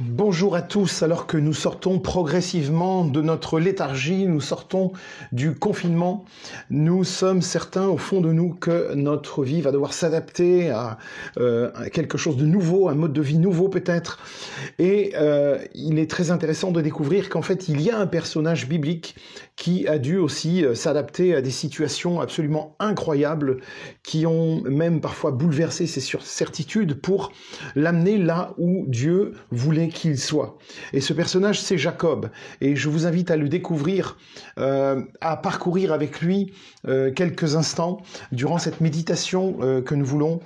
Bonjour à tous, alors que nous sortons progressivement de notre léthargie, nous sortons du confinement, nous sommes certains au fond de nous que notre vie va devoir s'adapter à quelque chose de nouveau, un mode de vie nouveau peut-être. Et il est très intéressant de découvrir qu'en fait il y a un personnage biblique qui a dû aussi s'adapter à des situations absolument incroyables qui ont même parfois bouleversé ses certitudes pour l'amener là où Dieu voulait qu'il soit. Et ce personnage, c'est Jacob. Et je vous invite à le découvrir, à parcourir avec lui quelques instants durant cette méditation que nous voulons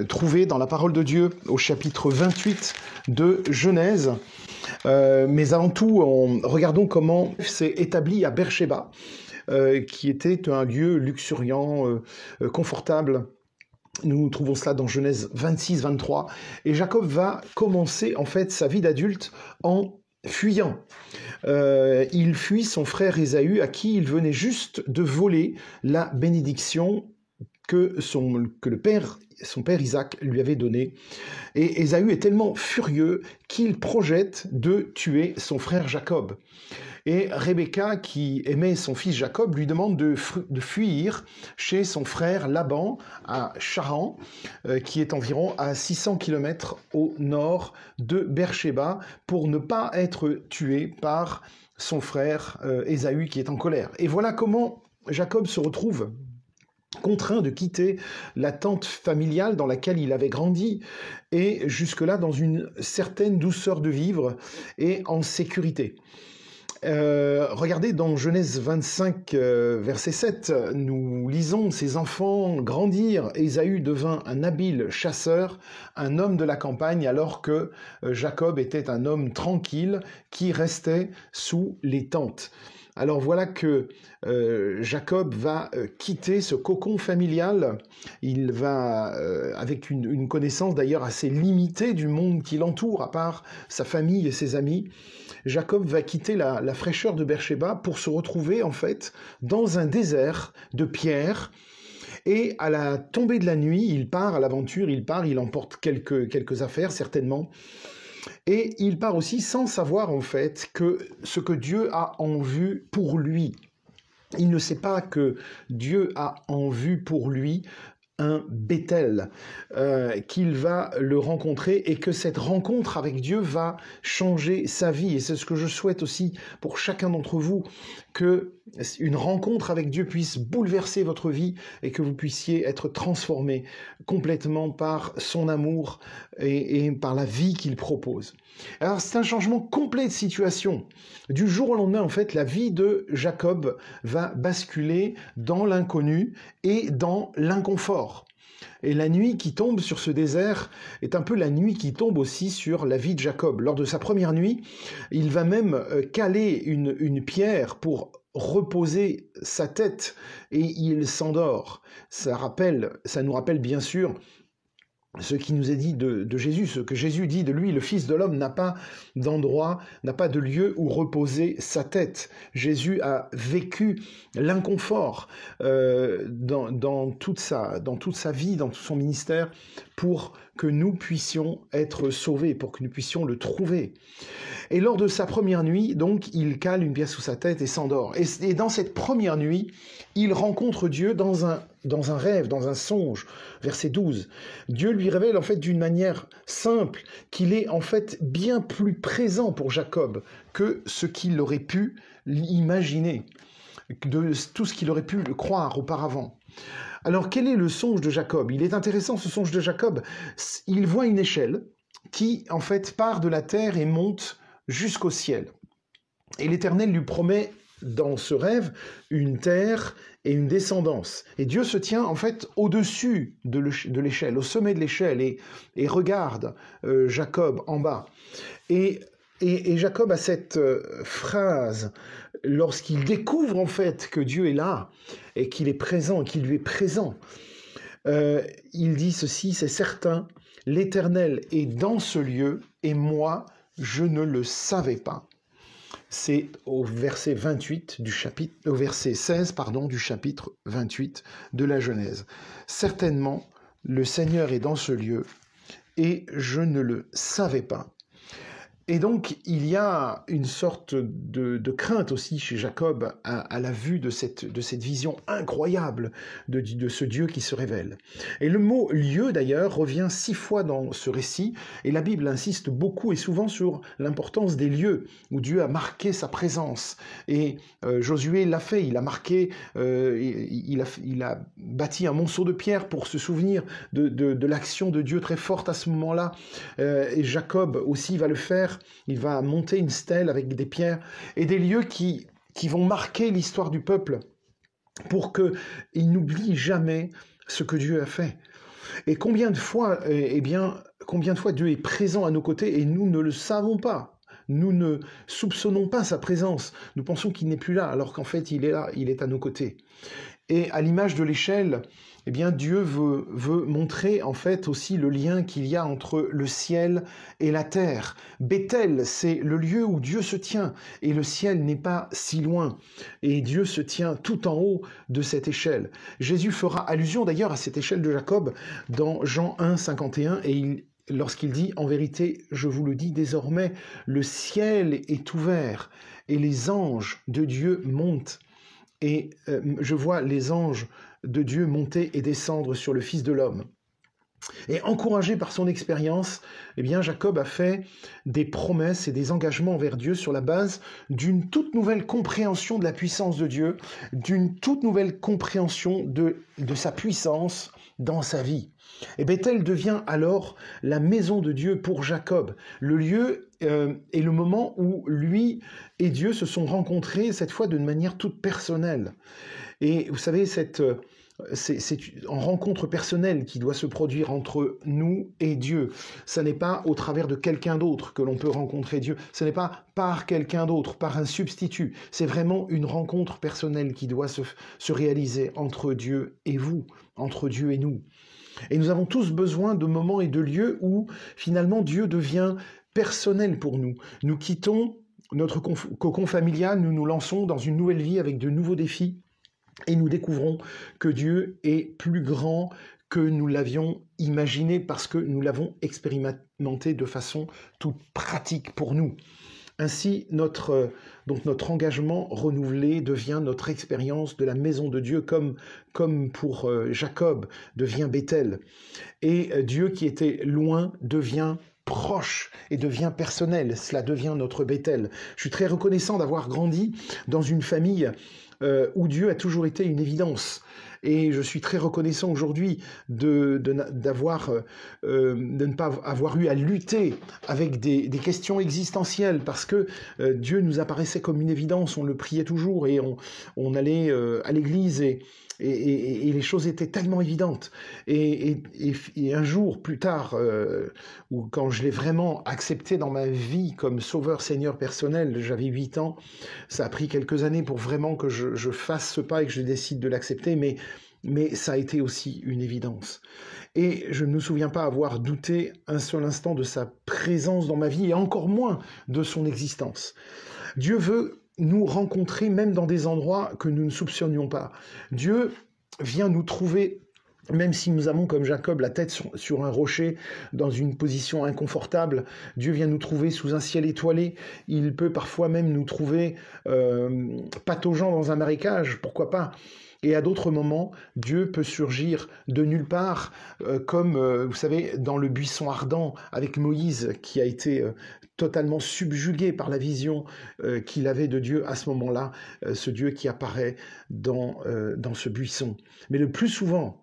trouver dans la parole de Dieu au chapitre 28 de Genèse. Mais avant tout, regardons comment c'est établi à Beersheba, qui était un lieu luxuriant, confortable. Nous trouvons cela dans Genèse 26-23. Et Jacob va commencer en fait sa vie d'adulte en fuyant. Il fuit son frère Ésaü à qui il venait juste de voler la bénédiction que son père Isaac lui avait donnée. Et Ésaü est tellement furieux qu'il projette de tuer son frère Jacob. Et Rebecca, qui aimait son fils Jacob, lui demande de fuir chez son frère Laban à Charan, qui est environ à 600 km au nord de Beersheba, pour ne pas être tué par son frère Ésaü qui est en colère. Et voilà comment Jacob se retrouve contraint de quitter la tente familiale dans laquelle il avait grandi et jusque-là dans une certaine douceur de vivre et en sécurité. Regardez dans Genèse 25, verset 7, nous lisons « Ses enfants grandirent, Ésaü devint un habile chasseur, un homme de la campagne, alors que Jacob était un homme tranquille qui restait sous les tentes. » Alors voilà que Jacob va quitter ce cocon familial, il va, avec une connaissance d'ailleurs assez limitée du monde qui l'entoure, à part sa famille et ses amis, Jacob va quitter la fraîcheur de Beersheba pour se retrouver en fait dans un désert de pierres. Et à la tombée de la nuit, il part à l'aventure, il emporte quelques affaires certainement. Et il part aussi sans savoir en fait que ce que Dieu a en vue pour lui. Il ne sait pas que Dieu a en vue pour lui un Béthel, qu'il va le rencontrer et que cette rencontre avec Dieu va changer sa vie. Et c'est ce que je souhaite aussi pour chacun d'entre vous, que une rencontre avec Dieu puisse bouleverser votre vie et que vous puissiez être transformés complètement par son amour et par la vie qu'il propose. Alors c'est un changement complet de situation. Du jour au lendemain, en fait, la vie de Jacob va basculer dans l'inconnu et dans l'inconfort. Et la nuit qui tombe sur ce désert est un peu la nuit qui tombe aussi sur la vie de Jacob. Lors de sa première nuit, il va même caler une pierre pour reposer sa tête et il s'endort. Ça nous rappelle bien sûr ce qui nous est dit de Jésus, ce que Jésus dit de lui, le Fils de l'homme n'a pas d'endroit, n'a pas de lieu où reposer sa tête. Jésus a vécu l'inconfort dans toute sa vie, dans tout son ministère, pour que nous puissions être sauvés, pour que nous puissions le trouver. Et lors de sa première nuit, donc, il cale une pierre sous sa tête et s'endort. Et dans cette première nuit, il rencontre Dieu dans un rêve, dans un songe. Verset 12. Dieu lui révèle en fait d'une manière simple qu'il est en fait bien plus présent pour Jacob que ce qu'il aurait pu imaginer, de tout ce qu'il aurait pu croire auparavant. Alors quel est le songe de Jacob? Il est intéressant ce songe de Jacob. Il voit une échelle qui en fait part de la terre et monte jusqu'au ciel. Et l'Éternel lui promet dans ce rêve une terre et une descendance. Et Dieu se tient en fait au-dessus de l'échelle, au sommet de l'échelle, et regarde Jacob en bas. Et Jacob a cette phrase, lorsqu'il découvre en fait que Dieu est là, et qu'il est présent, qu'il lui est présent, il dit ceci, c'est certain, l'Éternel est dans ce lieu, et moi, je ne le savais pas. C'est au verset 16, du chapitre 28 de la Genèse. Certainement, le Seigneur est dans ce lieu, et je ne le savais pas. Et donc, il y a une sorte de crainte aussi chez Jacob à la vue de cette vision incroyable de ce Dieu qui se révèle. Et le mot « lieu », d'ailleurs, revient 6 fois dans ce récit, et la Bible insiste beaucoup et souvent sur l'importance des lieux où Dieu a marqué sa présence. Et Josué l'a fait, il a marqué, il a bâti un monceau de pierre pour se souvenir de l'action de Dieu très forte à ce moment-là. Et Jacob aussi va le faire. Il va monter une stèle avec des pierres et des lieux qui vont marquer l'histoire du peuple pour qu'il n'oublie jamais ce que Dieu a fait. Et combien de fois Dieu est présent à nos côtés et nous ne le savons pas. Nous ne soupçonnons pas sa présence. Nous pensons qu'il n'est plus là, alors qu'en fait, il est là, il est à nos côtés. Et à l'image de l'échelle, eh bien, Dieu veut montrer en fait aussi le lien qu'il y a entre le ciel et la terre. Bethel, c'est le lieu où Dieu se tient, et le ciel n'est pas si loin. Et Dieu se tient tout en haut de cette échelle. Jésus fera allusion d'ailleurs à cette échelle de Jacob dans Jean 1, 51, et lorsqu'il dit « En vérité, je vous le dis désormais, le ciel est ouvert, et les anges de Dieu montent. Et je vois les anges de Dieu monter et descendre sur le Fils de l'homme. » Et encouragé par son expérience, eh bien Jacob a fait des promesses et des engagements envers Dieu sur la base d'une toute nouvelle compréhension de la puissance de Dieu, d'une toute nouvelle compréhension de sa puissance dans sa vie. Et Bethel devient alors la maison de Dieu pour Jacob. Le lieu est le moment où lui et Dieu se sont rencontrés, cette fois d'une manière toute personnelle. Et vous savez, c'est en rencontre personnelle qui doit se produire entre nous et Dieu. Ce n'est pas au travers de quelqu'un d'autre que l'on peut rencontrer Dieu. Ce n'est pas par quelqu'un d'autre, par un substitut. C'est vraiment une rencontre personnelle qui doit se réaliser entre Dieu et vous, entre Dieu et nous. Et nous avons tous besoin de moments et de lieux où finalement Dieu devient personnel pour nous. Nous quittons notre cocon familial, nous nous lançons dans une nouvelle vie avec de nouveaux défis. Et nous découvrons que Dieu est plus grand que nous l'avions imaginé parce que nous l'avons expérimenté de façon toute pratique pour nous. Ainsi, notre engagement renouvelé devient notre expérience de la maison de Dieu, comme pour Jacob devient Bethel. Et Dieu qui était loin devient proche et devient personnel. Cela devient notre Bethel. Je suis très reconnaissant d'avoir grandi dans une famille où Dieu a toujours été une évidence. Et je suis très reconnaissant aujourd'hui de ne pas avoir eu à lutter avec des questions existentielles, parce que Dieu nous apparaissait comme une évidence, on le priait toujours et on allait à l'église et les choses étaient tellement évidentes. Et un jour, plus tard, ou quand je l'ai vraiment accepté dans ma vie comme sauveur Seigneur personnel, j'avais 8 ans, ça a pris quelques années pour vraiment que je fasse ce pas et que je décide de l'accepter, mais ça a été aussi une évidence. Et je ne me souviens pas avoir douté un seul instant de sa présence dans ma vie, et encore moins de son existence. Dieu veut nous rencontrer même dans des endroits que nous ne soupçonnions pas. Dieu vient nous trouver, même si nous avons, comme Jacob, la tête sur un rocher, dans une position inconfortable. Dieu vient nous trouver sous un ciel étoilé. Il peut parfois même nous trouver pataugeant dans un marécage, pourquoi pas. Et à d'autres moments, Dieu peut surgir de nulle part, comme, vous savez, dans le buisson ardent avec Moïse, qui a été totalement subjugué par la vision qu'il avait de Dieu à ce moment-là, ce Dieu qui apparaît dans ce buisson. Mais le plus souvent,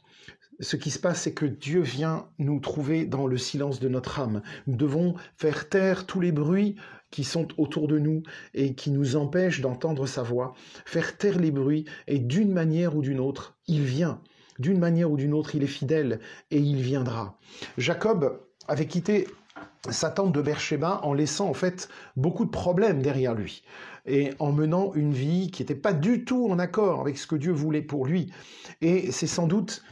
ce qui se passe, c'est que Dieu vient nous trouver dans le silence de notre âme. Nous devons faire taire tous les bruits qui sont autour de nous et qui nous empêchent d'entendre sa voix, faire taire les bruits, et d'une manière ou d'une autre, il vient. D'une manière ou d'une autre, il est fidèle et il viendra. Jacob avait quitté sa tente de Beersheba en laissant en fait beaucoup de problèmes derrière lui et en menant une vie qui n'était pas du tout en accord avec ce que Dieu voulait pour lui. Et c'est sans doute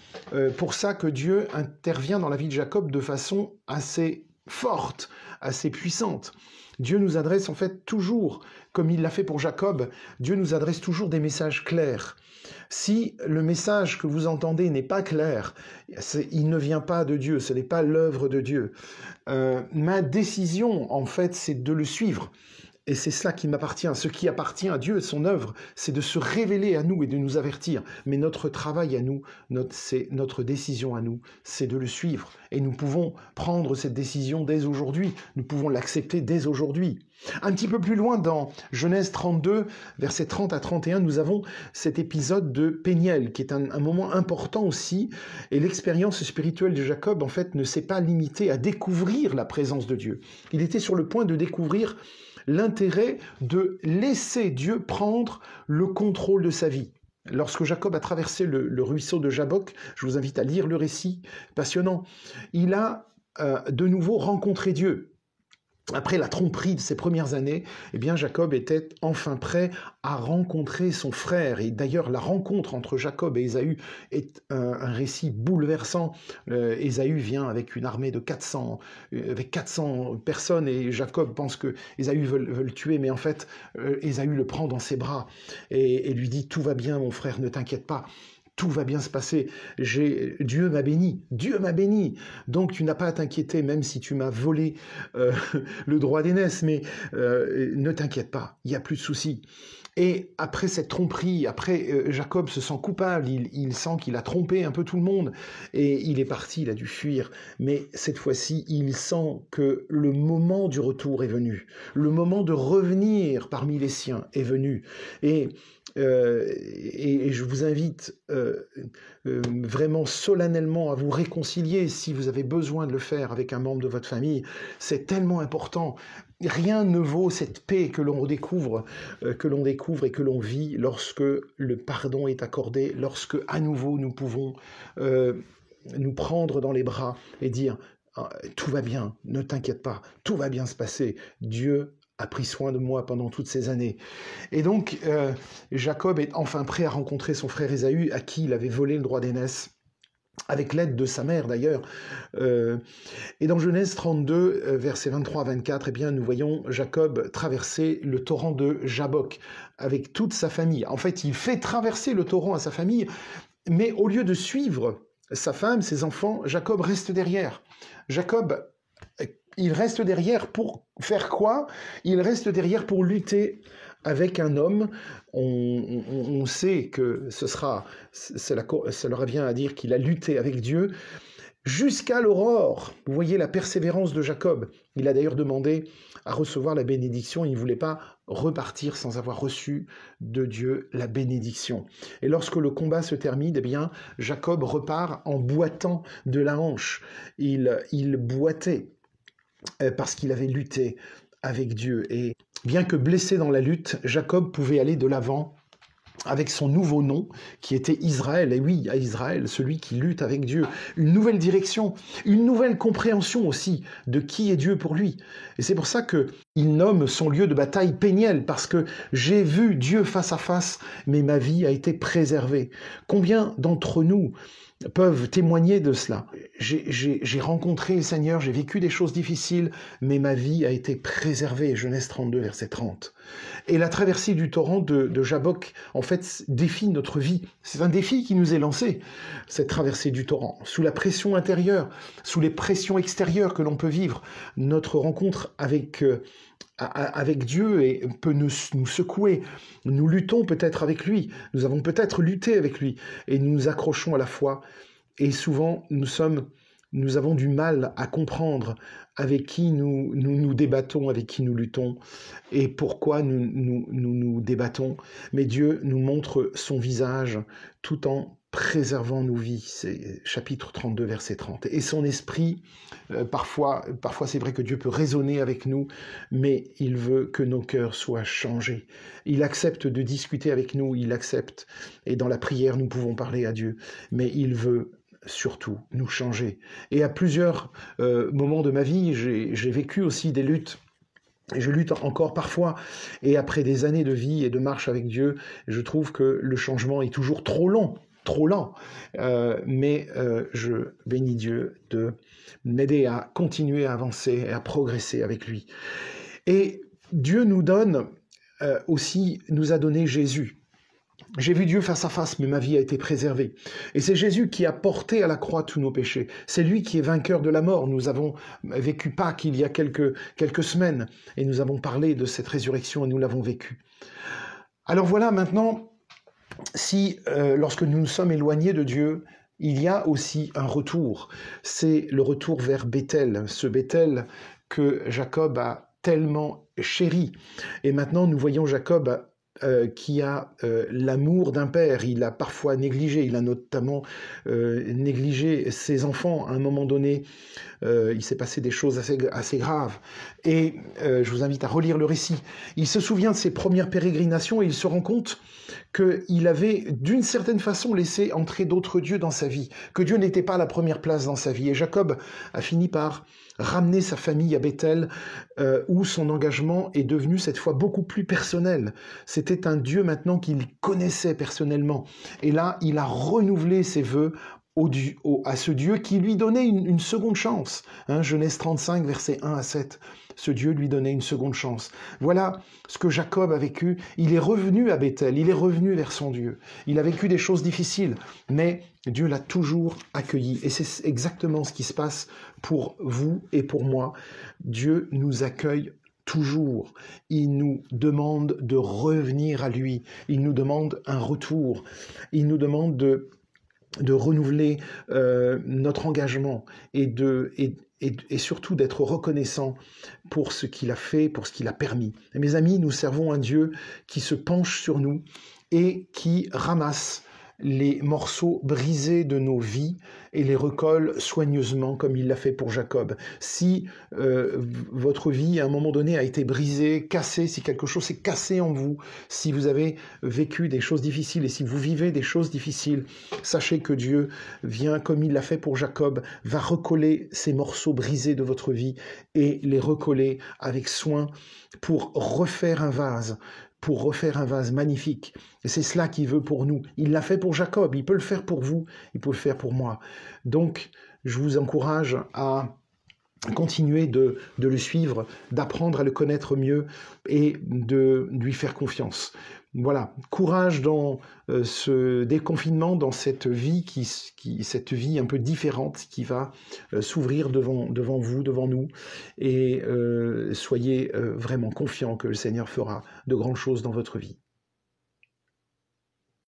pour ça que Dieu intervient dans la vie de Jacob de façon assez forte, assez puissante. Dieu nous adresse en fait toujours, comme il l'a fait pour Jacob, Dieu nous adresse toujours des messages clairs. Si le message que vous entendez n'est pas clair, il ne vient pas de Dieu, ce n'est pas l'œuvre de Dieu. Ma décision, en fait, c'est de le suivre. Et c'est cela qui m'appartient. Ce qui appartient à Dieu et son œuvre, c'est de se révéler à nous et de nous avertir. Mais notre travail à nous, c'est notre décision à nous, c'est de le suivre. Et nous pouvons prendre cette décision dès aujourd'hui. Nous pouvons l'accepter dès aujourd'hui. Un petit peu plus loin, dans Genèse 32, versets 30 à 31, nous avons cet épisode de Péniel, qui est un moment important aussi. Et l'expérience spirituelle de Jacob, en fait, ne s'est pas limitée à découvrir la présence de Dieu. Il était sur le point de découvrir l'intérêt de laisser Dieu prendre le contrôle de sa vie. Lorsque Jacob a traversé le ruisseau de Jabbok, je vous invite à lire le récit passionnant, il a de nouveau rencontré Dieu. Après la tromperie de ses premières années, eh bien Jacob était enfin prêt à rencontrer son frère. Et d'ailleurs, la rencontre entre Jacob et Ésaü est un récit bouleversant. Ésaü vient avec une armée de 400 personnes et Jacob pense que Ésaü veut le tuer, mais en fait, Ésaü le prend dans ses bras et lui dit « Tout va bien, mon frère, ne t'inquiète pas. » Tout va bien se passer. Dieu m'a béni. Dieu m'a béni. Donc tu n'as pas à t'inquiéter, même si tu m'as volé le droit d'aînesse, mais ne t'inquiète pas, il n'y a plus de souci. Et après cette tromperie, Jacob se sent coupable, il sent qu'il a trompé un peu tout le monde, et il est parti, il a dû fuir. Mais cette fois-ci, il sent que le moment du retour est venu. Le moment de revenir parmi les siens est venu. Et je vous invite vraiment solennellement à vous réconcilier si vous avez besoin de le faire avec un membre de votre famille. C'est tellement important. Rien ne vaut cette paix que l'on découvre et que l'on vit lorsque le pardon est accordé, lorsque à nouveau nous pouvons nous prendre dans les bras et dire « Tout va bien, ne t'inquiète pas, tout va bien se passer, Dieu a pris soin de moi pendant toutes ces années. » Et donc, Jacob est enfin prêt à rencontrer son frère Ésaü, à qui il avait volé le droit d'aînesse, avec l'aide de sa mère d'ailleurs. Et dans Genèse 32, versets 23 à 24, eh bien, nous voyons Jacob traverser le torrent de Jabbok avec toute sa famille. En fait, il fait traverser le torrent à sa famille, mais au lieu de suivre sa femme, ses enfants, Jacob reste derrière. Jacob, il reste derrière pour faire quoi? Il reste derrière pour lutter avec un homme. On sait que cela revient à dire qu'il a lutté avec Dieu jusqu'à l'aurore. Vous voyez la persévérance de Jacob. Il a d'ailleurs demandé à recevoir la bénédiction. Il ne voulait pas repartir sans avoir reçu de Dieu la bénédiction. Et lorsque le combat se termine, eh bien, Jacob repart en boitant de la hanche. Il boitait parce qu'il avait lutté avec Dieu. Et bien que blessé dans la lutte, Jacob pouvait aller de l'avant avec son nouveau nom, qui était Israël. Et oui, à Israël, celui qui lutte avec Dieu. Une nouvelle direction, une nouvelle compréhension aussi de qui est Dieu pour lui. Et c'est pour ça qu'il nomme son lieu de bataille Péniel, parce que j'ai vu Dieu face à face, mais ma vie a été préservée. Combien d'entre nous peuvent témoigner de cela? J'ai rencontré le Seigneur, j'ai vécu des choses difficiles, mais ma vie a été préservée. Genèse 32, verset 30. Et la traversée du torrent de Jabbok, en fait, défie notre vie. C'est un défi qui nous est lancé, cette traversée du torrent. Sous la pression intérieure, sous les pressions extérieures que l'on peut vivre, notre rencontre avec Dieu peut nous secouer. Nous luttons peut-être avec lui, nous avons peut-être lutté avec lui, et nous nous accrochons à la foi. Et souvent, nous avons du mal à comprendre avec qui nous débattons, avec qui nous luttons, et pourquoi nous débattons. Mais Dieu nous montre son visage tout en préservant nos vies. C'est chapitre 32, verset 30. Et son esprit, parfois c'est vrai que Dieu peut raisonner avec nous, mais il veut que nos cœurs soient changés. Il accepte de discuter avec nous, il accepte, et dans la prière nous pouvons parler à Dieu, mais il veut surtout nous changer. Et à plusieurs moments de ma vie, j'ai vécu aussi des luttes. Et je lutte encore parfois. Et après des années de vie et de marche avec Dieu, je trouve que le changement est toujours trop long. trop lent, mais je bénis Dieu de m'aider à continuer à avancer et à progresser avec lui. Et Dieu nous donne aussi, nous a donné Jésus. J'ai vu Dieu face à face, mais ma vie a été préservée. Et c'est Jésus qui a porté à la croix tous nos péchés. C'est lui qui est vainqueur de la mort. Nous avons vécu Pâques il y a quelques semaines, et nous avons parlé de cette résurrection et nous l'avons vécue. Alors voilà, maintenant, si lorsque nous nous sommes éloignés de Dieu, il y a aussi un retour. C'est le retour vers Béthel, ce Béthel que Jacob a tellement chéri. Et maintenant, nous voyons Jacob qui a l'amour d'un père. Il a parfois négligé, il a notamment négligé ses enfants. À un moment donné, il s'est passé des choses assez graves. Et je vous invite à relire le récit. Il se souvient de ses premières pérégrinations et il se rend compte qu'il avait d'une certaine façon laissé entrer d'autres dieux dans sa vie, que Dieu n'était pas à la première place dans sa vie. Et Jacob a fini par ramener sa famille à Béthel, où son engagement est devenu cette fois beaucoup plus personnel. C'était un Dieu maintenant qu'il connaissait personnellement. Et là, il a renouvelé ses vœux à ce Dieu qui lui donnait une seconde chance. Genèse 35, versets 1 à 7. Ce Dieu lui donnait une seconde chance. Voilà ce que Jacob a vécu. Il est revenu à Béthel, il est revenu vers son Dieu. Il a vécu des choses difficiles, mais Dieu l'a toujours accueilli. Et c'est exactement ce qui se passe pour vous et pour moi. Dieu nous accueille toujours. Il nous demande de revenir à lui. Il nous demande un retour. Il nous demande de renouveler notre engagement et surtout d'être reconnaissant pour ce qu'il a fait, pour ce qu'il a permis. Et mes amis, nous servons un Dieu qui se penche sur nous et qui ramasse les morceaux brisés de nos vies et les recolle soigneusement comme il l'a fait pour Jacob. Si votre vie à un moment donné a été brisée, cassée, si quelque chose s'est cassé en vous, si vous avez vécu des choses difficiles et si vous vivez des choses difficiles, sachez que Dieu vient comme il l'a fait pour Jacob, va recoller ces morceaux brisés de votre vie et les recoller avec soin pour refaire un vase magnifique. Et c'est cela qu'il veut pour nous. Il l'a fait pour Jacob, il peut le faire pour vous, il peut le faire pour moi. Donc, je vous encourage à continuer de le suivre, d'apprendre à le connaître mieux et de lui faire confiance. Voilà, courage dans ce déconfinement, dans cette vie cette vie un peu différente qui va s'ouvrir devant vous, devant nous, et soyez vraiment confiants que le Seigneur fera de grandes choses dans votre vie.